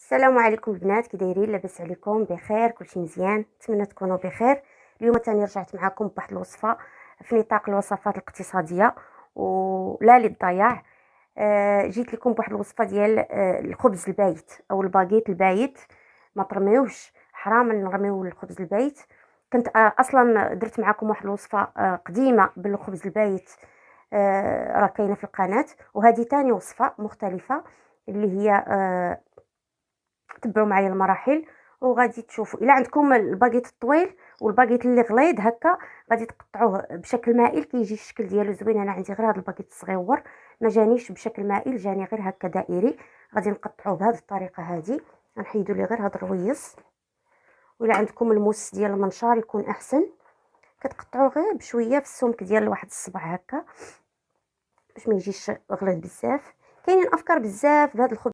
السلام عليكم البنات، كي دايرين؟ لاباس عليكم؟ بخير؟ كلشي مزيان؟ نتمنى تكونوا بخير. اليوم تاني رجعت معكم بواحد الوصفه في نطاق الوصفات الاقتصاديه ولا للضياع. جيت لكم بواحد الوصفه ديال الخبز البايت او الباغيت البايت. ما ترميوش، حرام نرميو الخبز البايت. كنت اصلا درت معكم واحد الوصفه قديمه بالخبز البايت، راه كاينه في القناه. وهذه تاني وصفه مختلفه اللي هي تبعوا معايا المراحل وغادي تشوفوا. الا عندكم الباغيت الطويل والباغيت اللي غليظ هكا غادي تقطعوه بشكل مائل كيجي الشكل ديالو زوين. انا عندي غير هذا الباغيت الصغيور، ما جانيش بشكل مائل، جاني غير هكا دائري. غادي نقطعوه بهذه الطريقه هذه. غنحيدو ليه غير هذا الرويص. ولا عندكم الموس ديال المنشار يكون احسن. كتقطعوه غير بشويه في السمك ديال واحد الصبع هكا باش ما يجيش غليظ بزاف. كاينين افكار بزاف بهذا الخبز